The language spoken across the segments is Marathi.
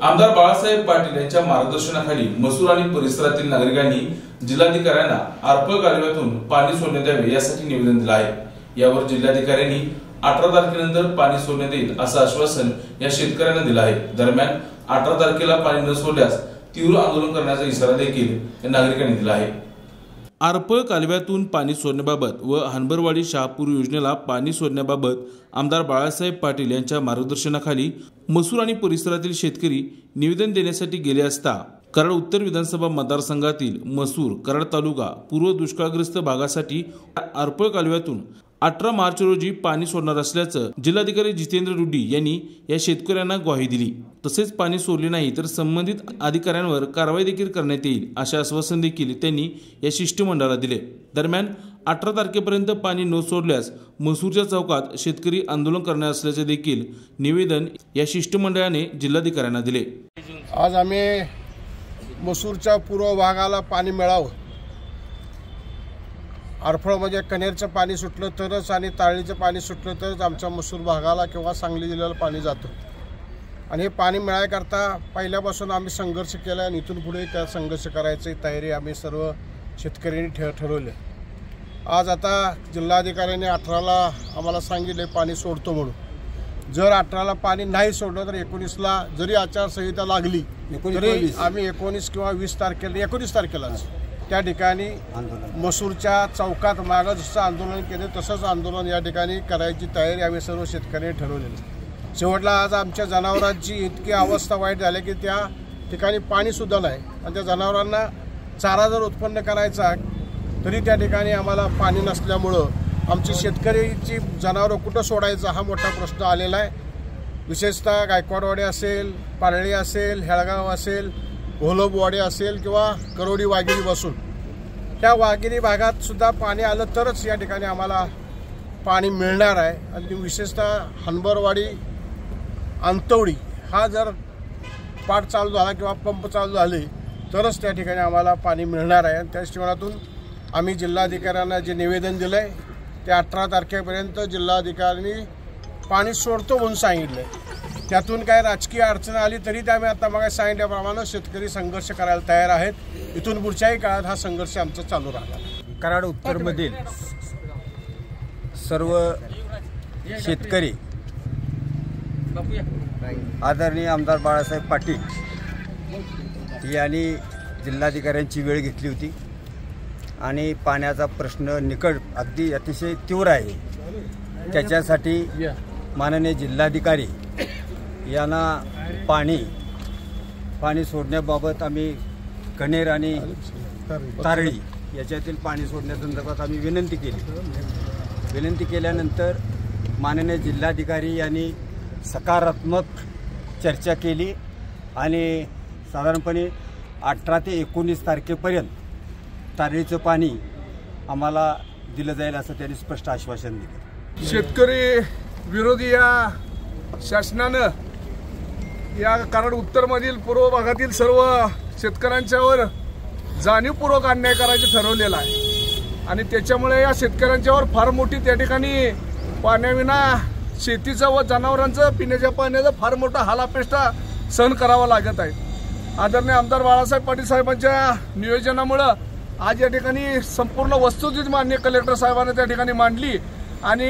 आमदार बाळासाहेब पाटील यांच्या मार्गदर्शनाखाली मसूर आणि परिसरातील नागरिकांनी जिल्हाधिकाऱ्यांना आरपळ कालव्यातून पाणी सोडण्यात यावे यासाठी निवेदन दिले आहे। यावर जिल्हाधिकाऱ्यांनी 18 तारखेनंतर पाणी सोडण्यात येईल असं आश्वासन या शेतकऱ्यांना दिलं आहे। दरम्यान 18 तारखेला पाणी न सोडल्यास तीव्र आंदोलन करण्याचा इशारा देखील या नागरिकांनी दिला आहे। आरपळ कालव्यातून पाणी सोडण्याबाबत व हनबरवाडी शहापूर योजनेला पाणी सोडण्याबाबत आमदार बाळासाहेब पाटील यांच्या मार्गदर्शनाखाली मसूर आणि परिसरातील शेतकरी निवेदन देण्यासाठी गेले असता कराड उत्तर विधानसभा मतदारसंघातील मसूर कराड तालुका पूर्व दुष्काळग्रस्त भागासाठी आरपळ कालव्यातून 18 मार्च रोजी पाणी सोडणार असल्याचं जिल्हाधिकारी जितेंद्र रेड्डी यांनी या शेतकऱ्यांना ग्वाही दिली। तसेच पाणी सोडले नाही तर संबंधित अधिकाऱ्यांवर कारवाई देखील करण्यात येईल असे आश्वासन देखील त्यांनी या शिष्टमंडळाला दिले। दरम्यान 18 तारखेपर्यंत पाणी न सोडल्यास मसूरच्या चौकात शेतकरी आंदोलन करणार असल्याचे देखील निवेदन या शिष्टमंडळाने जिल्हाधिकाऱ्यांना दिले। आज आम्ही मसूरच्या पूर्व भागाला पाणी मिळावं, आरफळ म्हणजे कनेरचं पाणी सुटलं तरच आणि ताळीचं पाणी सुटलं तरच आमच्या मसूर भागाला किंवा सांगली जिल्ह्याला पाणी जातं। आणि हे पाणी मिळायकरता पहिल्यापासून आम्ही संघर्ष केला आणि इथून पुढे त्या संघर्ष करायची तयारी आम्ही सर्व शेतकऱ्यांनी ठरवली। आज आता जिल्हाधिकाऱ्यांनी 18ला आम्हाला सांगितले पाणी सोडतो म्हणून। जर 18ला पाणी नाही सोडलं तर 19ला जरी आचारसंहिता लागली तरी आम्ही 19 किंवा 20 तारखेला 19 तारखेलाच त्या ठिकाणी मसूरच्या चौकात मागं जसं आंदोलन केले तसंच आंदोलन या ठिकाणी करायची तयारी आम्ही सर्व शेतकऱ्यांनी ठरवलेली। शेवटला आज आमच्या जनावरांची इतकी अवस्था वाईट झाली की त्या ठिकाणी पाणीसुद्धा नाही आणि त्या जनावरांना चारा जर उत्पन्न करायचा तरी त्या ठिकाणी आम्हाला पाणी नसल्यामुळं आमची शेतकऱ्याची जनावरं कुठं सोडायचा हा मोठा प्रश्न आलेला आहे। विशेषतः गायकवाडवाडी असेल, पारळी असेल, हेळगाव असेल, घोलबवाडी असेल किंवा करोडी वाघिरी बसून त्या वाघिरी भागात सुद्धा पाणी आलं तरच या ठिकाणी आम्हाला पाणी मिळणार आहे। आणि विशेषतः हनबरवाडी अंतवडी हा जर पाट चालू झाला किंवा पंप चालू झाले तरच त्या ठिकाणी आम्हाला पाणी मिळणार आहे। आणि त्या दृष्टिकोनातून आम्ही जिल्हाधिकाऱ्यांना जे निवेदन दिलं आहे ते 18 तारखेपर्यंत जिल्हाधिकाऱ्यांनी पाणी सोडतो म्हणून सांगितलं। त्यातून काय राजकीय अडचण आली तरी ते आम्ही आता मग सांगितल्याप्रमाणे शेतकरी संघर्ष करायला तयार आहेत। इथून पुढच्याही काळात हा संघर्ष आमचा चालू राहणार। कराड उत्तरमधील सर्व शेतकरी आदरणीय आमदार बाळासाहेब पाटील यांनी जिल्हाधिकाऱ्यांची वेळ घेतली होती आणि पाण्याचा प्रश्न निकट अगदी अतिशय तीव्र आहे। त्याच्यासाठी माननीय जिल्हाधिकारी यांना पाणी सोडण्याबाबत आम्ही कनेर आणि तारळी याच्यातील पाणी सोडण्यासंदर्भात आम्ही विनंती केल्यानंतर माननीय जिल्हाधिकारी यांनी सकारात्मक चर्चा केली आणि साधारणपणे 18 ते 19 तारखेपर्यंत तारळीचं पाणी आम्हाला दिलं जाईल असं त्यांनी स्पष्ट आश्वासन दिलं। शेतकरी विरोधी या शासनानं या कराड उत्तरमधील पूर्व भागातील सर्व शेतकऱ्यांच्यावर जाणीवपूर्वक अन्याय करायचं ठरवलेलं आहे आणि त्याच्यामुळे या शेतकऱ्यांच्यावर फार मोठी त्या ठिकाणी पाण्याविना शेतीचं व जनावरांचं पिण्याच्या पाण्याचं फार मोठा हालापेष्टा सहन करावा लागत आहे। आदरणीय आमदार बाळासाहेब पाटील साहेबांच्या नियोजनामुळं आज या ठिकाणी संपूर्ण वस्तुस्थिती मान्य कलेक्टर साहेबांनी त्या ठिकाणी मांडली आणि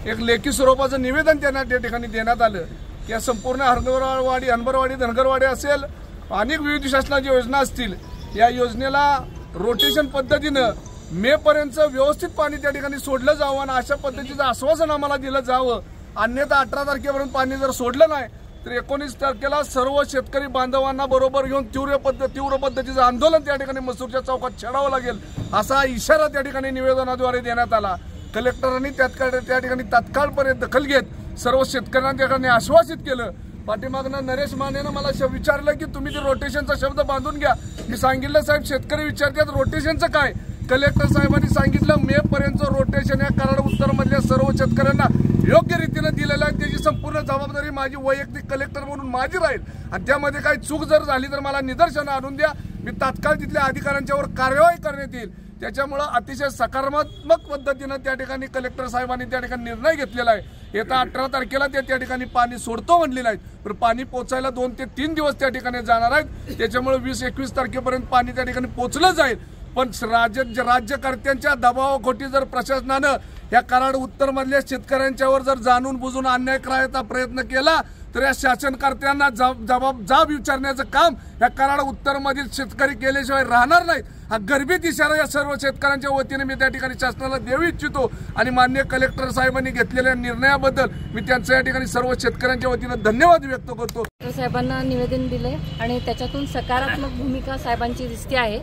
एक लेखी स्वरूपाचं निवेदन त्यांना त्या ठिकाणी देण्यात आलं। या संपूर्ण हनबरवाडी धनगरवाडी असेल अनेक विविध शासनाच्या योजना असतील, या योजनेला रोटेशन पद्धतीनं मे पर्यंत व्यवस्थित पाणी त्या ठिकाणी सोडलं जावं आणि अशा पद्धतीचं आश्वासन आम्हाला दिलं जावं। अन्यथा 18 तारखेपर्यंत पाणी जर सोडलं नाही तर 19 तारखेला सर्व शेतकरी बांधवांना बरोबर घेऊन तीव्र पद्धतीचं आंदोलन त्या ठिकाणी मसूरच्या चौकात छेडावं लागेल असा इशारा त्या ठिकाणी निवेदनाद्वारे देण्यात आला। कलेक्टरांनी त्या ठिकाणी तात्काळपर्यंत दखल घेत सर्व शेतकऱ्यांना त्या ठिकाणी आश्वासित केलं। पाठीमागनं नरेश मानेनं मला विचारलं की तुम्ही ते रोटेशनचा शब्द बांधून घ्या। मी सांगितलं साहेब शेतकरी विचारतात रोटेशनचं काय। कलेक्टर साहेबांनी सांगितलं मे पर्यंत रोटेशन या कराड उत्तरमधल्या सर्व शेतकऱ्यांना योग्य रीतीने दिलेलं आहे। त्याची संपूर्ण जबाबदारी माझी वैयक्तिक कलेक्टर म्हणून माझी राहील आणि त्यामध्ये काही चूक जर झाली तर मला निदर्शनं आणून द्या, मी तात्काळ तिथल्या अधिकाऱ्यांच्यावर कार्यवाही करण्यात येईल। त्याच्यामुळे अतिशय सकारात्मक पद्धतीने त्या ठिकाणी कलेक्टर साहेबांनी त्या ठिकाणी निर्णय घेतलेला आहे येत्या 18 तारखेला ते त्या ठिकाणी पाणी सोडतो म्हणलेलं आहे, पण पाणी पोचायला 2 ते 3 दिवस त्या ठिकाणी जाणार आहेत। त्याच्यामुळे 20-21 तारखेपर्यंत पाणी त्या ठिकाणी पोचलं जाईल। पण राज्यकर्त्यांच्या दबावाखोटी जर प्रशासनानं या कराड उत्तर मधल्या शेतकऱ्यांच्यावर जर जाणून बुजून अन्याय करायचा प्रयत्न केला तर या शासनकर्त्यांना जाब विचारण्याचं काम या कराड उत्तर मधील शेतकरी केल्याशिवाय राहणार नाहीत। हा गर्भित इशारा या सर्व शेतकऱ्यांच्या वतीने मी त्या ठिकाणी शासनाला देऊ इच्छितो आणि माननीय कलेक्टर साहेबांनी घेतलेल्या निर्णयाबद्दल मी त्यांच्या या ठिकाणी सर्व शेतकऱ्यांच्या वतीने धन्यवाद व्यक्त करतो। साहेबांना निवेदन दिले आणि त्याच्यातून सकारात्मक भूमिका साहेबांची दिसते आहे।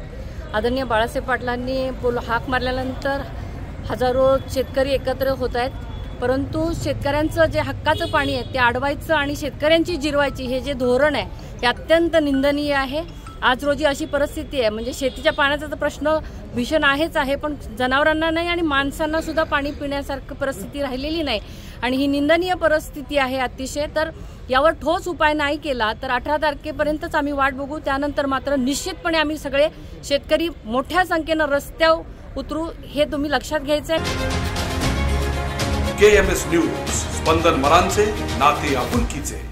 आदरणीय बाळासाहेब पाटलांनी हाक मारल्यानंतर हजारो शेतकरी एकत्र होत आहेत, परंतु शेतकऱ्यांचं जे हक्काचं पाणी आहे ते अडवायचं आणि शेतकऱ्यांची जिरवायची हे जे धोरण आहे हे अत्यंत निंदनीय आहे। आज रोजी अशी परिस्थिती आहे, म्हणजे शेतीच्या पाण्याचा तर प्रश्न भीषण आहे, पण जनावरांना नाही आणि माणसांना सुद्धा पाणी पिण्यासारखी परिस्थिती राहिलेली नाही आणि ही निंदनीय परिस्थिती आहे अतिशय। तर यावर ठोस उपाय नाही केला तर 18 तारखेपर्यंतच आम्ही वाट बघू। त्यानंतर मात्र निश्चितपणे आम्ही सगळे शेतकरी मोठ्या संख्येनं रस्त्यावर उतरू, हे तुम्ही लक्षात घ्यायचंय। KMS न्यूज, स्पंदन मरांचे नाते आपुलकीचे।